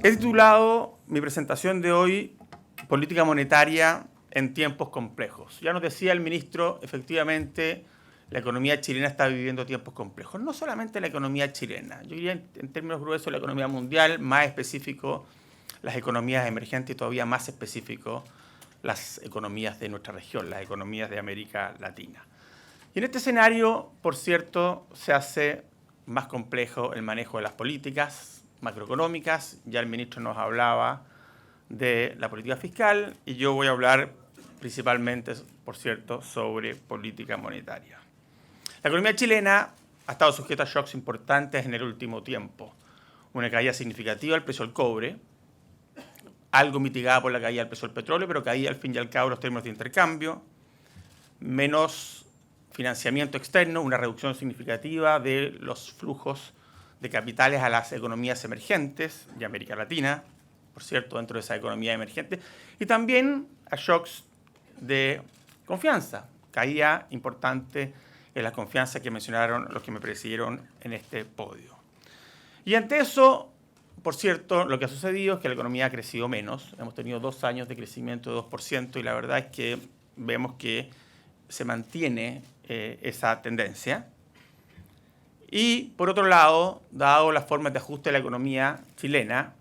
He titulado mi presentación de hoy Política monetaria en tiempos complejos. Ya nos decía el ministro, efectivamente, la economía chilena está viviendo tiempos complejos. No solamente la economía chilena, yo diría en términos gruesos la economía mundial, más específico las economías emergentes y todavía más específico las economías de nuestra región, las economías de América Latina. Y en este escenario, por cierto, se hace más complejo el manejo de las políticas macroeconómicas. Ya el ministro nos hablaba de la política fiscal y yo voy a hablar principalmente, por cierto, sobre política monetaria. La economía chilena ha estado sujeta a shocks importantes en el último tiempo. Una caída significativa del precio del cobre, algo mitigada por la caída del precio del petróleo, pero caía al fin y al cabo los términos de intercambio, menos financiamiento externo, una reducción significativa de los flujos de capitales a las economías emergentes de América Latina, por cierto, dentro de esa economía emergente, y también a shocks de confianza, caída importante en la confianza que mencionaron los que me precedieron en este podio. Y ante eso, por cierto, lo que ha sucedido es que la economía ha crecido menos. Hemos tenido 2 años de crecimiento de 2% y la verdad es que vemos que se mantiene esa tendencia. Y, por otro lado, dado las formas de ajuste de la economía chilena,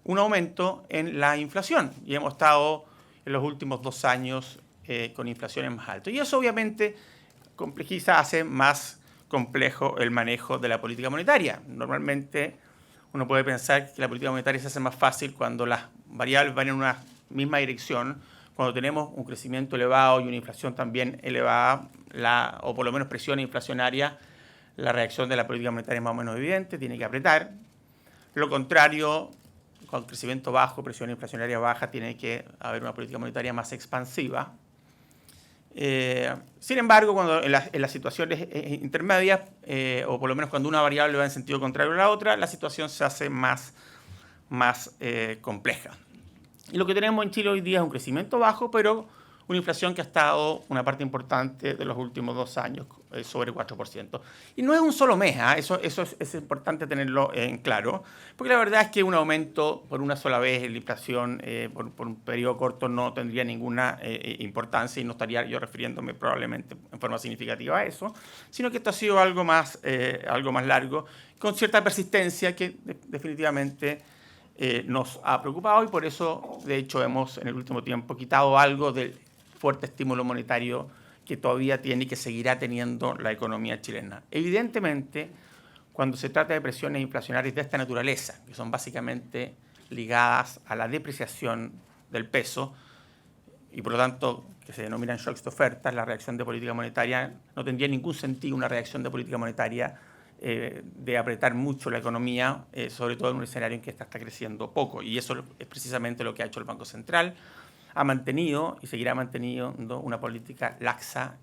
un aumento en la inflación. Y hemos estado en los últimos 2 años con inflaciones más altas. Y eso obviamente complejiza, hace más complejo el manejo de la política monetaria. Normalmente uno puede pensar que la política monetaria se hace más fácil cuando las variables van en una misma dirección, cuando tenemos un crecimiento elevado y una inflación también elevada, o por lo menos presión inflacionaria, la reacción de la política monetaria es más o menos evidente, tiene que apretar. Lo contrario, con crecimiento bajo, presión inflacionaria baja, tiene que haber una política monetaria más expansiva. Sin embargo, cuando en las situaciones intermedias, o por lo menos cuando una variable va en sentido contrario a la otra, la situación se hace más compleja. Y lo que tenemos en Chile hoy día es un crecimiento bajo, pero una inflación que ha estado una parte importante de los últimos 2 años, sobre 4%. Y no es un solo mes, eso es importante tenerlo en claro, porque la verdad es que un aumento por una sola vez en la inflación por un periodo corto no tendría ninguna importancia y no estaría yo refiriéndome probablemente en forma significativa a eso, sino que esto ha sido algo más largo, con cierta persistencia que definitivamente nos ha preocupado y por eso, de hecho, hemos en el último tiempo quitado algo del fuerte estímulo monetario que todavía tiene y que seguirá teniendo la economía chilena. Evidentemente, cuando se trata de presiones inflacionarias de esta naturaleza, que son básicamente ligadas a la depreciación del peso y por lo tanto que se denominan shocks de ofertas, la reacción de política monetaria no tendría ningún sentido una reacción de política monetaria de apretar mucho la economía, sobre todo en un escenario en que esta está creciendo poco. Y eso es precisamente lo que ha hecho el Banco Central. Ha mantenido y seguirá manteniendo una política laxa.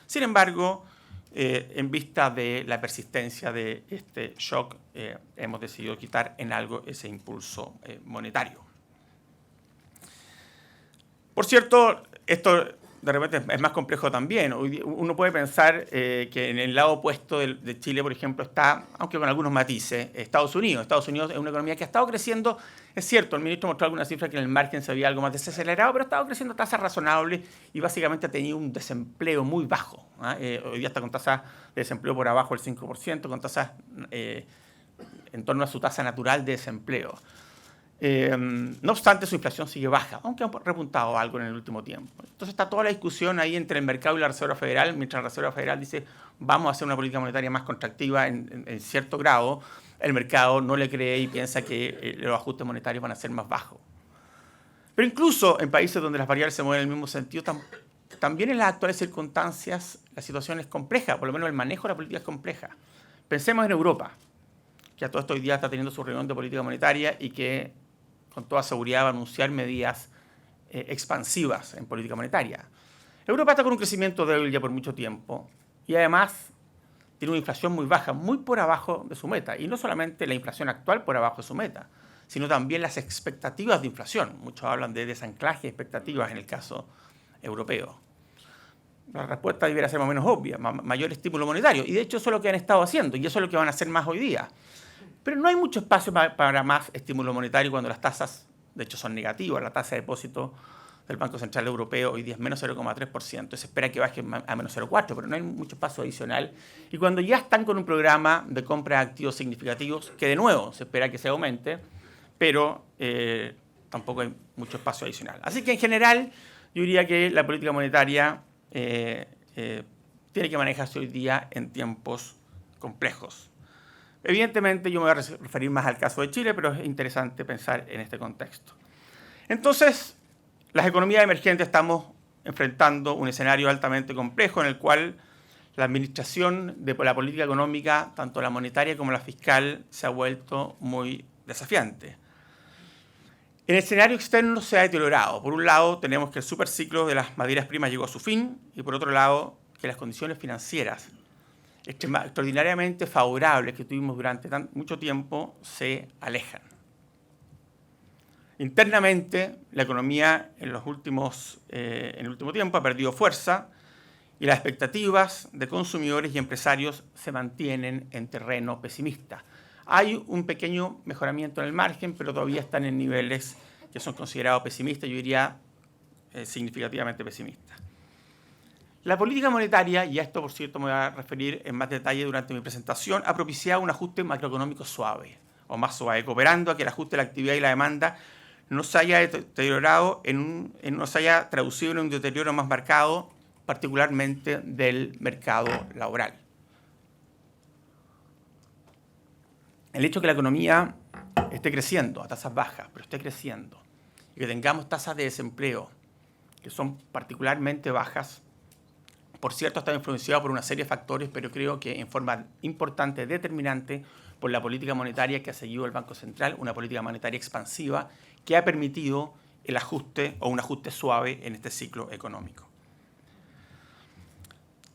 Sin embargo, en vista de la persistencia de este shock, hemos decidido quitar en algo ese impulso monetario. Por cierto, esto de repente es más complejo también. Uno puede pensar que en el lado opuesto de Chile, por ejemplo, está, aunque con algunos matices, Estados Unidos. Estados Unidos es una economía que ha estado creciendo. Es cierto, el ministro mostró algunas cifras que en el margen se veía algo más desacelerado, pero ha estado creciendo a tasas razonables y básicamente ha tenido un desempleo muy bajo. Hoy día está con tasas de desempleo por abajo del 5%, con tasas en torno a su tasa natural de desempleo. No obstante, su inflación sigue baja, aunque ha repuntado algo en el último tiempo. Entonces está toda la discusión ahí entre el mercado y la Reserva Federal, mientras la Reserva Federal dice vamos a hacer una política monetaria más contractiva en cierto grado, el mercado no le cree y piensa que los ajustes monetarios van a ser más bajos. Pero incluso en países donde las variables se mueven en el mismo sentido, también en las actuales circunstancias la situación es compleja, por lo menos el manejo de la política es compleja. Pensemos en Europa, que a todo esto hoy día está teniendo su reunión de política monetaria y que con toda seguridad va a anunciar medidas expansivas en política monetaria. Europa está con un crecimiento débil ya por mucho tiempo y además tiene una inflación muy baja, muy por abajo de su meta. Y no solamente la inflación actual por abajo de su meta, sino también las expectativas de inflación. Muchos hablan de desanclaje de expectativas en el caso europeo. La respuesta debería ser más o menos obvia, mayor estímulo monetario. Y de hecho eso es lo que han estado haciendo y eso es lo que van a hacer más hoy día. Pero no hay mucho espacio para más estímulo monetario cuando las tasas, de hecho, son negativas. La tasa de depósito del Banco Central Europeo hoy día es menos 0,3%. Se espera que baje a menos 0,4%, pero no hay mucho espacio adicional. Y cuando ya están con un programa de compra de activos significativos, que de nuevo se espera que se aumente, pero tampoco hay mucho espacio adicional. Así que en general yo diría que la política monetaria tiene que manejarse hoy día en tiempos complejos. Evidentemente yo me voy a referir más al caso de Chile, pero es interesante pensar en este contexto. Entonces, las economías emergentes estamos enfrentando un escenario altamente complejo en el cual la administración de la política económica, tanto la monetaria como la fiscal, se ha vuelto muy desafiante. El escenario externo se ha deteriorado. Por un lado, tenemos que el superciclo de las materias primas llegó a su fin y por otro lado, que las condiciones financieras extraordinariamente favorables que tuvimos durante mucho tiempo se alejan. Internamente, la economía en el último tiempo ha perdido fuerza y las expectativas de consumidores y empresarios se mantienen en terreno pesimista. Hay un pequeño mejoramiento en el margen, pero todavía están en niveles que son considerados pesimistas, yo diría significativamente pesimistas. La política monetaria, y a esto por cierto me voy a referir en más detalle durante mi presentación, ha propiciado un ajuste macroeconómico suave, o más suave, cooperando a que el ajuste de la actividad y la demanda no se haya deteriorado, no se haya traducido en un deterioro más marcado, particularmente del mercado laboral. El hecho de que la economía esté creciendo a tasas bajas, pero esté creciendo, y que tengamos tasas de desempleo que son particularmente bajas, por cierto, está influenciado por una serie de factores, pero creo que en forma importante, determinante, por la política monetaria que ha seguido el Banco Central, una política monetaria expansiva que ha permitido el ajuste o un ajuste suave en este ciclo económico.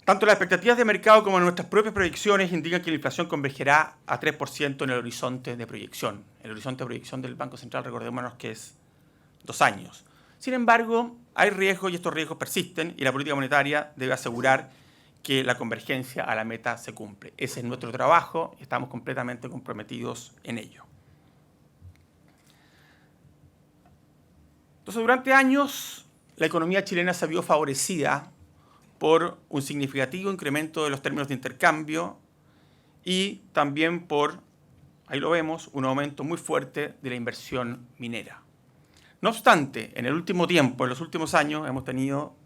Tanto las expectativas de mercado como nuestras propias proyecciones indican que la inflación convergerá a 3% en el horizonte de proyección. El horizonte de proyección del Banco Central, recordémonos que es 2 años. Sin embargo, hay riesgos y estos riesgos persisten y la política monetaria debe asegurar que la convergencia a la meta se cumple. Ese es nuestro trabajo y estamos completamente comprometidos en ello. Entonces, durante años, la economía chilena se vio favorecida por un significativo incremento de los términos de intercambio y también por, ahí lo vemos, un aumento muy fuerte de la inversión minera. No obstante, en el último tiempo, en los últimos años, hemos tenido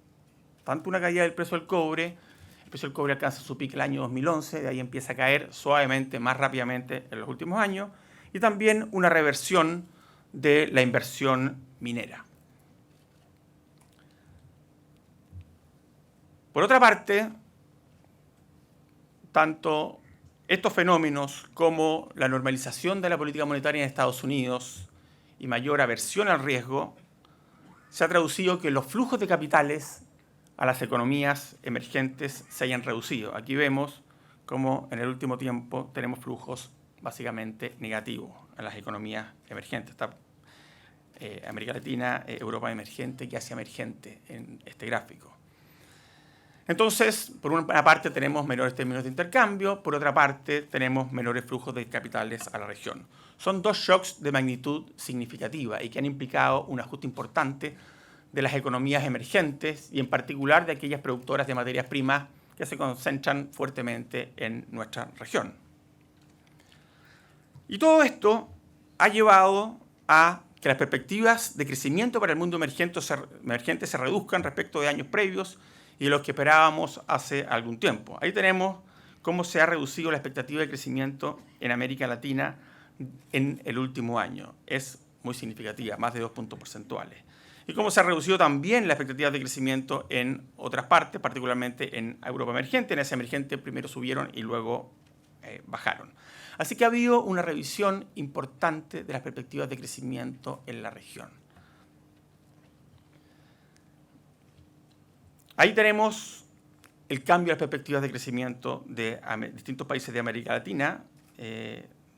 tanto una caída del precio del cobre, el precio del cobre alcanza su pico el año 2011, de ahí empieza a caer suavemente, más rápidamente en los últimos años, y también una reversión de la inversión minera. Por otra parte, tanto estos fenómenos como la normalización de la política monetaria en Estados Unidos y mayor aversión al riesgo, se ha traducido que los flujos de capitales a las economías emergentes se hayan reducido. Aquí vemos cómo en el último tiempo tenemos flujos básicamente negativos a las economías emergentes. Está América Latina, Europa emergente y Asia emergente en este gráfico. Entonces, por una parte tenemos menores términos de intercambio, por otra parte tenemos menores flujos de capitales a la región. Son dos shocks de magnitud significativa y que han implicado un ajuste importante de las economías emergentes y en particular de aquellas productoras de materias primas que se concentran fuertemente en nuestra región. Y todo esto ha llevado a que las perspectivas de crecimiento para el mundo emergente se reduzcan respecto de años previos y de los que esperábamos hace algún tiempo. Ahí tenemos cómo se ha reducido la expectativa de crecimiento en América Latina en el último año. Es muy significativa, más de 2 puntos porcentuales. Y cómo se ha reducido también la expectativa de crecimiento en otras partes, particularmente en Europa emergente. En Asia emergente primero subieron y luego bajaron. Así que ha habido una revisión importante de las perspectivas de crecimiento en la región. Ahí tenemos el cambio de las perspectivas de crecimiento de distintos países de América Latina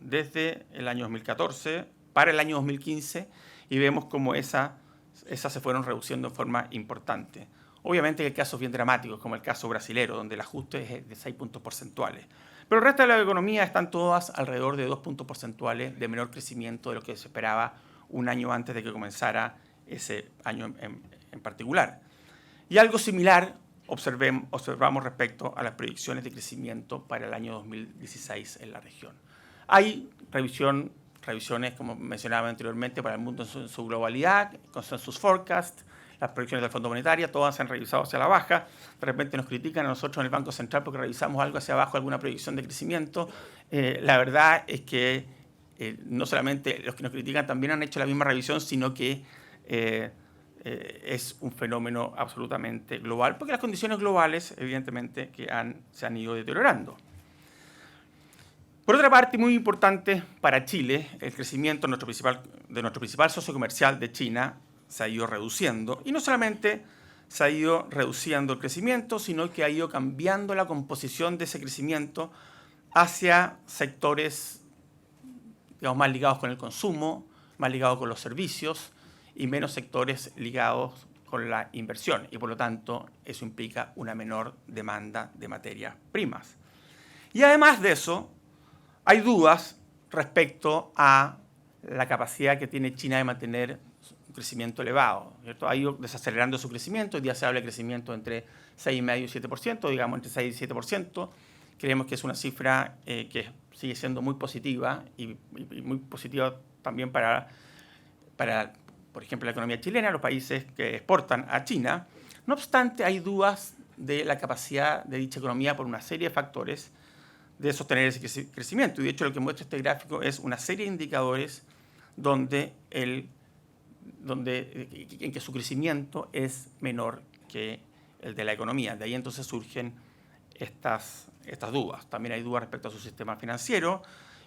desde el año 2014 para el año 2015 y vemos cómo esas se fueron reduciendo en forma importante. Obviamente hay casos bien dramáticos, como el caso brasilero, donde el ajuste es de 6 puntos porcentuales. Pero el resto de la economía están todas alrededor de 2 puntos porcentuales de menor crecimiento de lo que se esperaba un año antes de que comenzara ese año en particular. Y algo similar observamos respecto a las proyecciones de crecimiento para el año 2016 en la región. Hay revisiones, como mencionaba anteriormente, para el mundo en su globalidad, consensus forecast, las proyecciones del Fondo Monetario, todas se han revisado hacia la baja. De repente nos critican a nosotros en el Banco Central porque revisamos algo hacia abajo, alguna proyección de crecimiento. La verdad es que no solamente los que nos critican también han hecho la misma revisión, sino que es un fenómeno absolutamente global, porque las condiciones globales, evidentemente, que se han ido deteriorando. Por otra parte, muy importante para Chile, el crecimiento de nuestro principal socio comercial de China se ha ido reduciendo, y no solamente se ha ido reduciendo el crecimiento, sino que ha ido cambiando la composición de ese crecimiento hacia sectores, digamos, más ligados con el consumo, más ligados con los servicios, y menos sectores ligados con la inversión, y por lo tanto eso implica una menor demanda de materias primas. Y además de eso, hay dudas respecto a la capacidad que tiene China de mantener un crecimiento elevado, ¿cierto? Ha ido desacelerando su crecimiento. Hoy día se habla de crecimiento entre 6,5% y 7%, digamos entre 6 y 7%. Creemos que es una cifra que sigue siendo muy positiva y muy positiva también para, por ejemplo, la economía chilena, los países que exportan a China. No obstante, hay dudas de la capacidad de dicha economía por una serie de factores de sostener ese crecimiento. Y de hecho lo que muestra este gráfico es una serie de indicadores en que su crecimiento es menor que el de la economía. De ahí entonces surgen estas dudas. También hay dudas respecto a su sistema financiero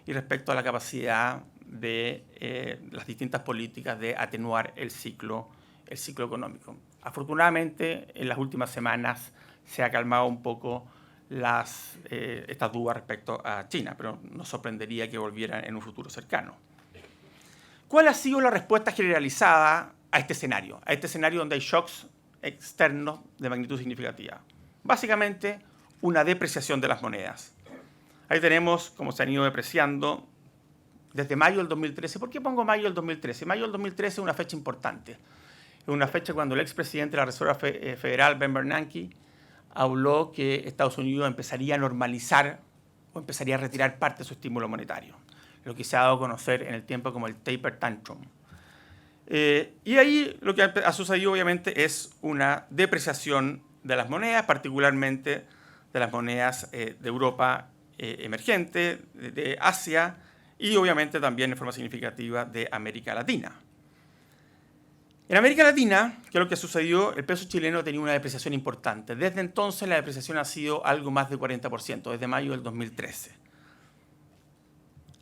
y respecto a la capacidad de las distintas políticas de atenuar el ciclo económico. Afortunadamente, en las últimas semanas se ha calmado un poco estas dudas respecto a China, pero nos sorprendería que volvieran en un futuro cercano. ¿Cuál ha sido la respuesta generalizada a este escenario? A este escenario donde hay shocks externos de magnitud significativa. Básicamente, una depreciación de las monedas. Ahí tenemos cómo se han ido depreciando desde mayo del 2013. ¿Por qué pongo mayo del 2013? Mayo del 2013 es una fecha importante. Es una fecha cuando el expresidente de la Reserva Federal, Ben Bernanke, habló que Estados Unidos empezaría a normalizar o empezaría a retirar parte de su estímulo monetario, lo que se ha dado a conocer en el tiempo como el taper tantrum. Y ahí lo que ha sucedido obviamente es una depreciación de las monedas, particularmente de las monedas de Europa emergente, de Asia y obviamente también de forma significativa de América Latina. En América Latina, ¿qué es lo que sucedió? El peso chileno tenía una depreciación importante. Desde entonces la depreciación ha sido algo más del 40%, desde mayo del 2013.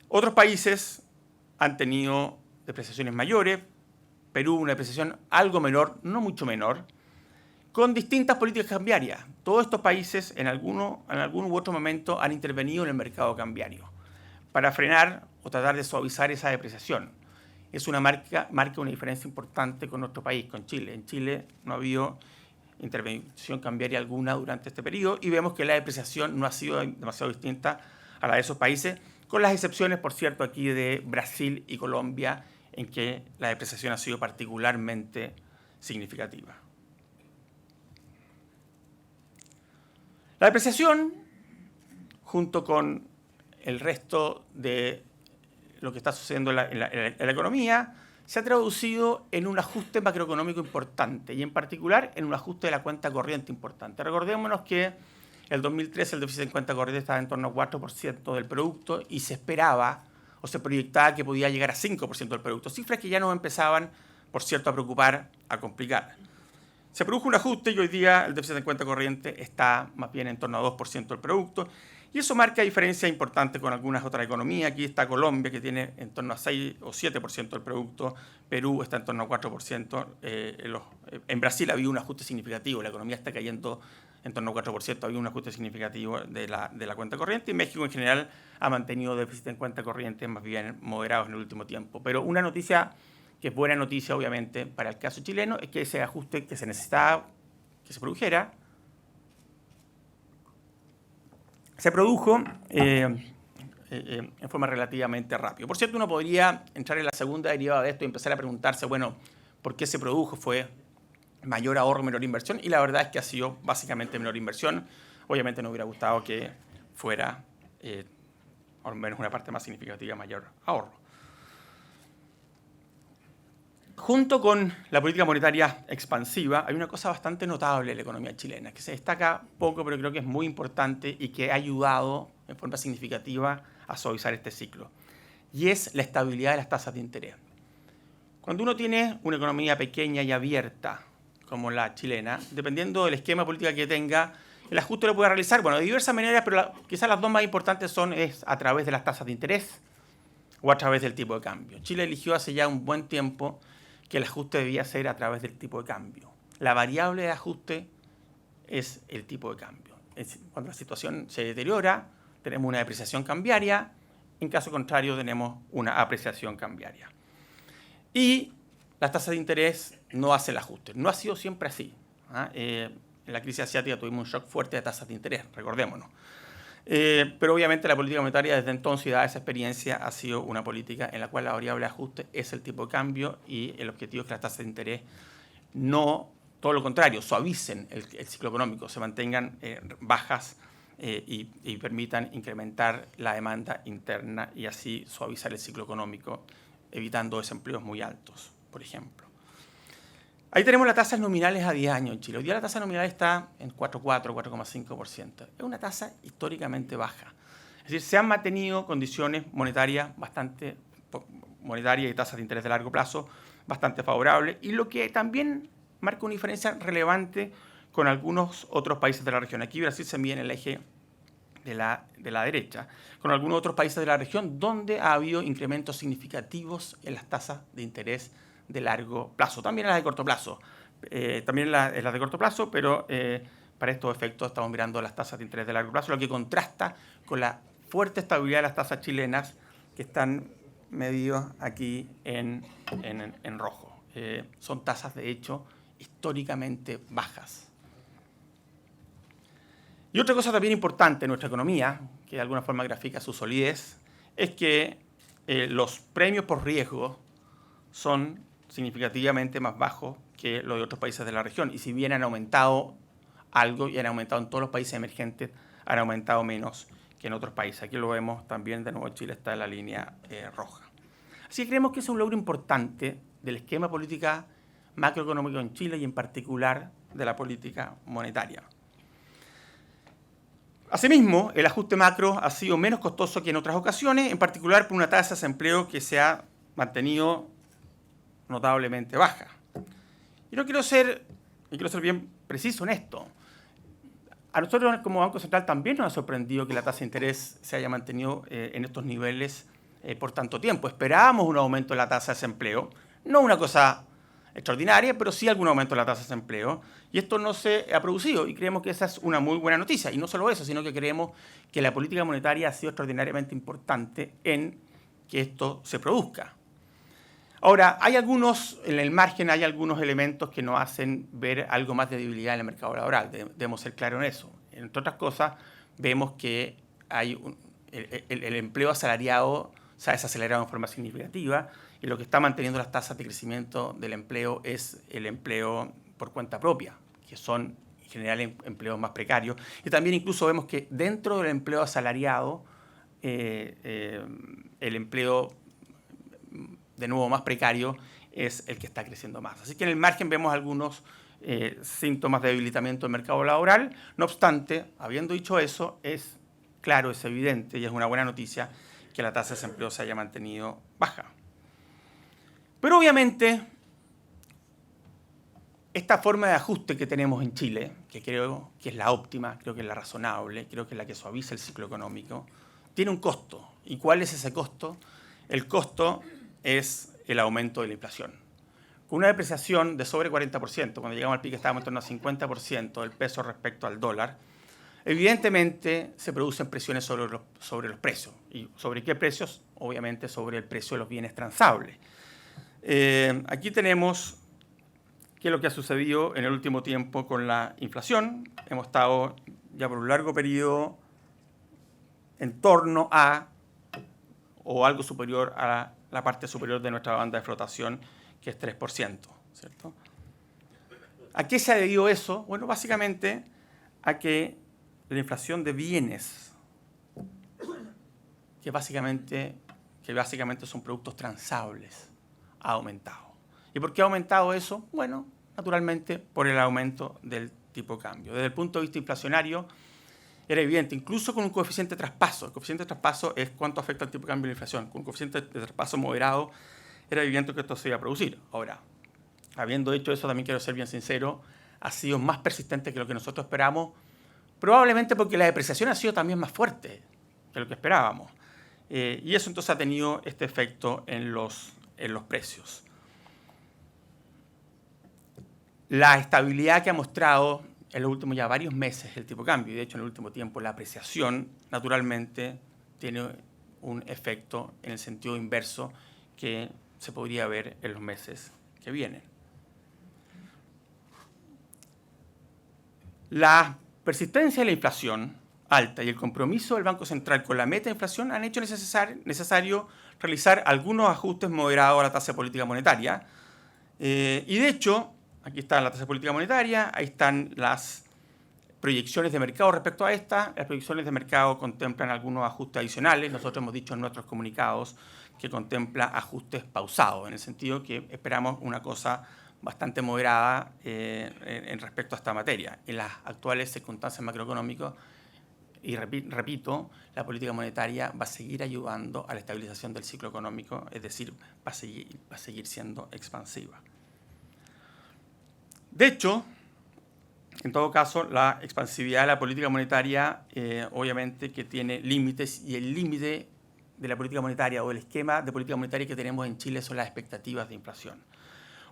Otros países han tenido depreciaciones mayores. Perú una depreciación algo menor, no mucho menor, con distintas políticas cambiarias. Todos estos países en algún u otro momento han intervenido en el mercado cambiario para frenar o tratar de suavizar esa depreciación. Es marca una diferencia importante con nuestro país, con Chile. En Chile no ha habido intervención cambiaria alguna durante este periodo y vemos que la depreciación no ha sido demasiado distinta a la de esos países, con las excepciones, por cierto, aquí de Brasil y Colombia, en que la depreciación ha sido particularmente significativa. La depreciación, junto con el resto de lo que está sucediendo en la economía, se ha traducido en un ajuste macroeconómico importante y en particular en un ajuste de la cuenta corriente importante. Recordémonos que el 2013 el déficit en cuenta corriente estaba en torno al 4% del producto y se esperaba o se proyectaba que podía llegar a 5% del producto, cifras que ya nos empezaban, por cierto, a preocupar, a complicar. Se produjo un ajuste y hoy día el déficit en cuenta corriente está más bien en torno a 2% del producto. Y eso marca diferencias importantes con algunas otras economías. Aquí está Colombia, que tiene en torno a 6 o 7% del producto. Perú está en torno a 4%. En Brasil había un ajuste significativo. La economía está cayendo en torno a 4%. Había un ajuste significativo de la cuenta corriente. Y México, en general, ha mantenido déficit en cuenta corriente más bien moderados en el último tiempo. Pero una noticia que es buena noticia, obviamente, para el caso chileno, es que ese ajuste que se necesitaba que se produjera se produjo en forma relativamente rápida. Por cierto, uno podría entrar en la segunda derivada de esto y empezar a preguntarse, bueno, ¿por qué se produjo? ¿Fue mayor ahorro, menor inversión? Y la verdad es que ha sido básicamente menor inversión. Obviamente nos hubiera gustado que fuera, al menos una parte más significativa, mayor ahorro. Junto con la política monetaria expansiva, hay una cosa bastante notable en la economía chilena, que se destaca poco, pero creo que es muy importante y que ha ayudado en forma significativa a suavizar este ciclo. Y es la estabilidad de las tasas de interés. Cuando uno tiene una economía pequeña y abierta, como la chilena, dependiendo del esquema político que tenga, el ajuste lo puede realizar, bueno, de diversas maneras, pero quizás las dos más importantes es a través de las tasas de interés o a través del tipo de cambio. Chile eligió hace ya un buen tiempo que el ajuste debía ser a través del tipo de cambio. La variable de ajuste es el tipo de cambio. Cuando la situación se deteriora, tenemos una depreciación cambiaria, en caso contrario tenemos una apreciación cambiaria. Y las tasas de interés no hacen el ajuste. No ha sido siempre así. En la crisis asiática tuvimos un shock fuerte de tasas de interés, recordémonos. Pero obviamente la política monetaria desde entonces y dada esa experiencia ha sido una política en la cual la variable de ajuste es el tipo de cambio y el objetivo es que las tasas de interés no, todo lo contrario, suavicen el ciclo económico, se mantengan bajas y permitan incrementar la demanda interna y así suavizar el ciclo económico, evitando desempleos muy altos, por ejemplo. Ahí tenemos las tasas nominales a 10 años en Chile. Hoy día la tasa nominal está en 4,4, 4,5%. Es una tasa históricamente baja. Es decir, se han mantenido condiciones monetarias y tasas de interés de largo plazo bastante favorables, y lo que también marca una diferencia relevante con algunos otros países de la región. Aquí Brasil se mide en el eje de la derecha, con algunos otros países de la región donde ha habido incrementos significativos en las tasas de interés de largo plazo, también en las de corto plazo, también en las de corto plazo, pero para estos efectos estamos mirando las tasas de interés de largo plazo, lo que contrasta con la fuerte estabilidad de las tasas chilenas que están medidos aquí en rojo. Son tasas, de hecho, históricamente bajas. Y otra cosa también importante en nuestra economía, que de alguna forma grafica su solidez, es que los premios por riesgo son significativamente más bajos que los de otros países de la región. Y si bien han aumentado algo y han aumentado en todos los países emergentes, han aumentado menos que en otros países. Aquí lo vemos también, de nuevo Chile está en la línea roja. Así que creemos que es un logro importante del esquema política macroeconómico en Chile y en particular de la política monetaria. Asimismo, el ajuste macro ha sido menos costoso que en otras ocasiones, en particular por una tasa de desempleo que se ha mantenido notablemente baja. Y quiero ser bien preciso en esto. A nosotros como Banco Central también nos ha sorprendido que la tasa de interés se haya mantenido en estos niveles por tanto tiempo. Esperábamos un aumento de la tasa de desempleo, no una cosa extraordinaria, pero sí algún aumento de la tasa de desempleo. Y esto no se ha producido y creemos que esa es una muy buena noticia. Y no solo eso, sino que creemos que la política monetaria ha sido extraordinariamente importante en que esto se produzca. Ahora, en el margen hay algunos elementos que nos hacen ver algo más de debilidad en el mercado laboral. Debemos ser claros en eso. Entre otras cosas, vemos que hay el empleo asalariado se ha desacelerado en forma significativa y lo que está manteniendo las tasas de crecimiento del empleo es el empleo por cuenta propia, que son en general empleos más precarios. Y también incluso vemos que dentro del empleo asalariado, el empleo de nuevo más precario es el que está creciendo más. Así que en el margen vemos algunos síntomas de debilitamiento del mercado laboral. No obstante, habiendo dicho eso, es claro, es evidente y es una buena noticia que la tasa de desempleo se haya mantenido baja. Pero obviamente, esta forma de ajuste que tenemos en Chile, que creo que es la óptima, creo que es la razonable, creo que es la que suaviza el ciclo económico, tiene un costo. ¿Y cuál es ese costo? El costo es el aumento de la inflación. Con una depreciación de sobre 40%, cuando llegamos al pico estábamos en torno a 50% del peso respecto al dólar, evidentemente se producen presiones sobre los precios. ¿Y sobre qué precios? Obviamente sobre el precio de los bienes transables. Aquí tenemos qué es lo que ha sucedido en el último tiempo con la inflación. Hemos estado ya por un largo periodo en torno a o algo superior a la parte superior de nuestra banda de flotación, que es 3%, ¿cierto? ¿A qué se ha debido eso? Bueno, básicamente a que la inflación de bienes, que básicamente son productos transables, ha aumentado. ¿Y por qué ha aumentado eso? Bueno, naturalmente por el aumento del tipo de cambio. Desde el punto de vista inflacionario, era evidente, incluso con un coeficiente de traspaso. El coeficiente de traspaso es cuánto afecta el tipo de cambio y la inflación. Con un coeficiente de traspaso moderado, era evidente que esto se iba a producir. Ahora, habiendo dicho eso, también quiero ser bien sincero, ha sido más persistente que lo que nosotros esperamos, probablemente porque la depreciación ha sido también más fuerte que lo que esperábamos. Y eso entonces ha tenido este efecto en los precios. La estabilidad que ha mostrado en los últimos ya varios meses el tipo de cambio, y de hecho en el último tiempo la apreciación, naturalmente, tiene un efecto en el sentido inverso que se podría ver en los meses que vienen. La persistencia de la inflación alta y el compromiso del Banco Central con la meta de inflación han hecho necesario realizar algunos ajustes moderados a la tasa de política monetaria. Y de hecho, aquí está la tasa de política monetaria, ahí están las proyecciones de mercado respecto a esta. Las proyecciones de mercado contemplan algunos ajustes adicionales. Nosotros hemos dicho en nuestros comunicados que contempla ajustes pausados, en el sentido que esperamos una cosa bastante moderada en respecto a esta materia. En las actuales circunstancias macroeconómicas, y repito, la política monetaria va a seguir ayudando a la estabilización del ciclo económico, es decir, va a seguir siendo expansiva. De hecho, en todo caso, la expansividad de la política monetaria obviamente que tiene límites, y el límite de la política monetaria o el esquema de política monetaria que tenemos en Chile son las expectativas de inflación.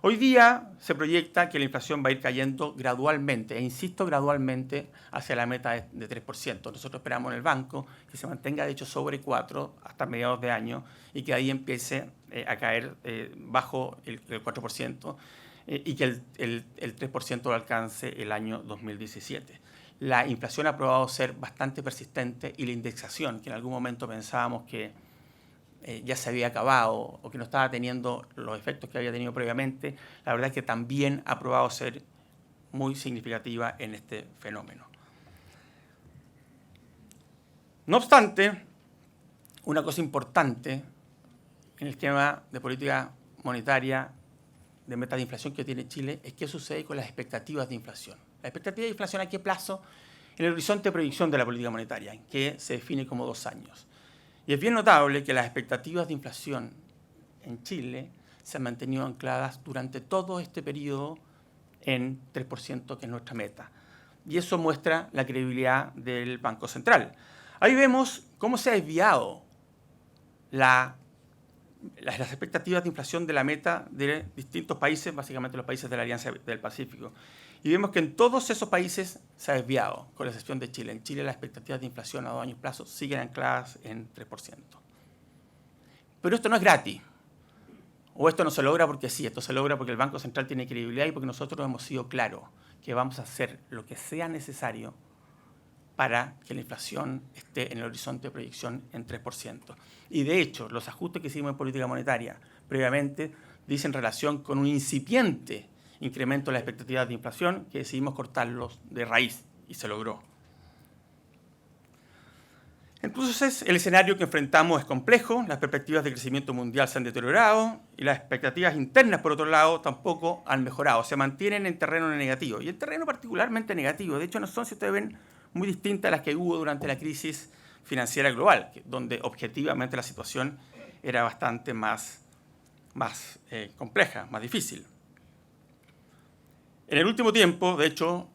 Hoy día se proyecta que la inflación va a ir cayendo gradualmente, e insisto, gradualmente, hacia la meta de 3%. Nosotros esperamos en el banco que se mantenga, de hecho, sobre 4% hasta mediados de año y que ahí empiece a caer bajo el 4%. Y que el 3% lo alcance el año 2017. La inflación ha probado ser bastante persistente y la indexación, que en algún momento pensábamos que ya se había acabado o que no estaba teniendo los efectos que había tenido previamente, la verdad es que también ha probado ser muy significativa en este fenómeno. No obstante, una cosa importante en el esquema de política monetaria de meta de inflación que tiene Chile es qué sucede con las expectativas de inflación. La expectativa de inflación a qué plazo en el horizonte de proyección de la política monetaria, que se define como 2 años. Y es bien notable que las expectativas de inflación en Chile se han mantenido ancladas durante todo este periodo en 3%, que es nuestra meta. Y eso muestra la credibilidad del Banco Central. Ahí vemos cómo se ha desviado las expectativas de inflación de la meta de distintos países, básicamente los países de la Alianza del Pacífico. Y vemos que en todos esos países se ha desviado, con la excepción de Chile. En Chile las expectativas de inflación a 2 años plazo siguen ancladas en 3%. Pero esto no es gratis. O esto no se logra porque sí, esto se logra porque el Banco Central tiene credibilidad y porque nosotros hemos sido claros que vamos a hacer lo que sea necesario para que la inflación esté en el horizonte de proyección en 3%. Y de hecho, los ajustes que hicimos en política monetaria previamente dicen relación con un incipiente incremento de las expectativas de inflación que decidimos cortarlos de raíz y se logró. Entonces, el escenario que enfrentamos es complejo, las perspectivas de crecimiento mundial se han deteriorado y las expectativas internas, por otro lado, tampoco han mejorado, se mantienen en terreno negativo, y en terreno particularmente negativo. De hecho, no son, si ustedes ven, muy distintas a las que hubo durante la crisis financiera global, donde objetivamente la situación era bastante más compleja, más difícil. En el último tiempo, de hecho,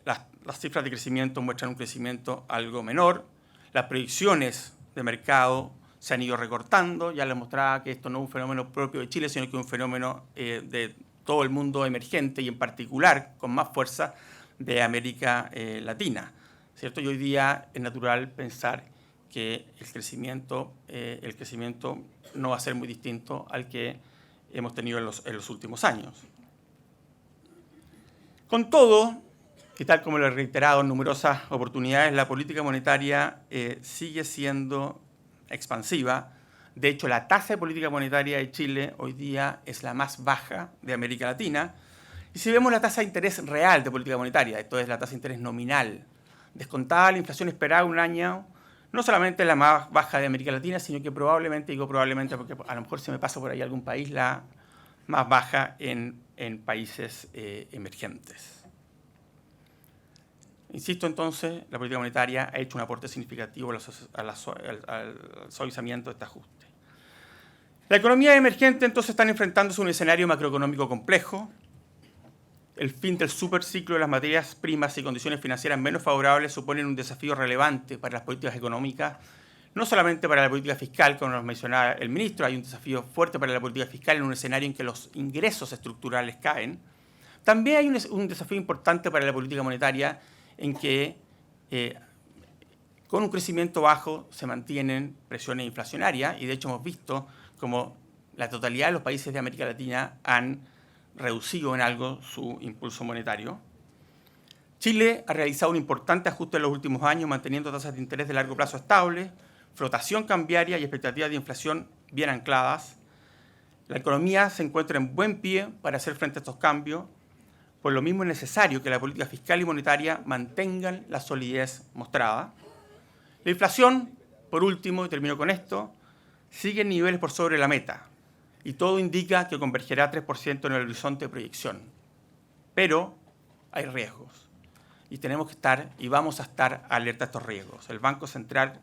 las cifras de crecimiento muestran un crecimiento algo menor. Las proyecciones de mercado se han ido recortando. Ya les mostraba que esto no es un fenómeno propio de Chile, sino que es un fenómeno de todo el mundo emergente y en particular, con más fuerza, de América Latina, ¿cierto? Y hoy día es natural pensar que el crecimiento no va a ser muy distinto al que hemos tenido en los últimos años. Con todo, que, tal como lo he reiterado en numerosas oportunidades, la política monetaria sigue siendo expansiva. De hecho, la tasa de política monetaria de Chile hoy día es la más baja de América Latina. Y si vemos la tasa de interés real de política monetaria, esto es la tasa de interés nominal, descontada la inflación esperada un año, no solamente es la más baja de América Latina, sino que probablemente, digo probablemente porque a lo mejor se me pasa por ahí algún país, la más baja en países emergentes. Insisto entonces, la política monetaria ha hecho un aporte significativo al suavizamiento de este ajuste. La economía emergente entonces están enfrentándose a un escenario macroeconómico complejo. El fin del superciclo de las materias primas y condiciones financieras menos favorables suponen un desafío relevante para las políticas económicas, no solamente para la política fiscal, como nos mencionaba el ministro, hay un desafío fuerte para la política fiscal en un escenario en que los ingresos estructurales caen. También hay un desafío importante para la política monetaria en que con un crecimiento bajo se mantienen presiones inflacionarias y de hecho hemos visto como la totalidad de los países de América Latina han reducido en algo su impulso monetario. Chile ha realizado un importante ajuste en los últimos años, manteniendo tasas de interés de largo plazo estables, flotación cambiaria y expectativas de inflación bien ancladas. La economía se encuentra en buen pie para hacer frente a estos cambios. Por lo mismo es necesario que la política fiscal y monetaria mantengan la solidez mostrada. La inflación, por último, y termino con esto, sigue en niveles por sobre la meta y todo indica que convergerá a 3% en el horizonte de proyección. Pero hay riesgos y tenemos que estar y vamos a estar alerta a estos riesgos. El Banco Central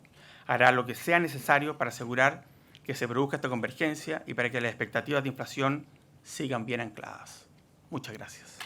hará lo que sea necesario para asegurar que se produzca esta convergencia y para que las expectativas de inflación sigan bien ancladas. Muchas gracias.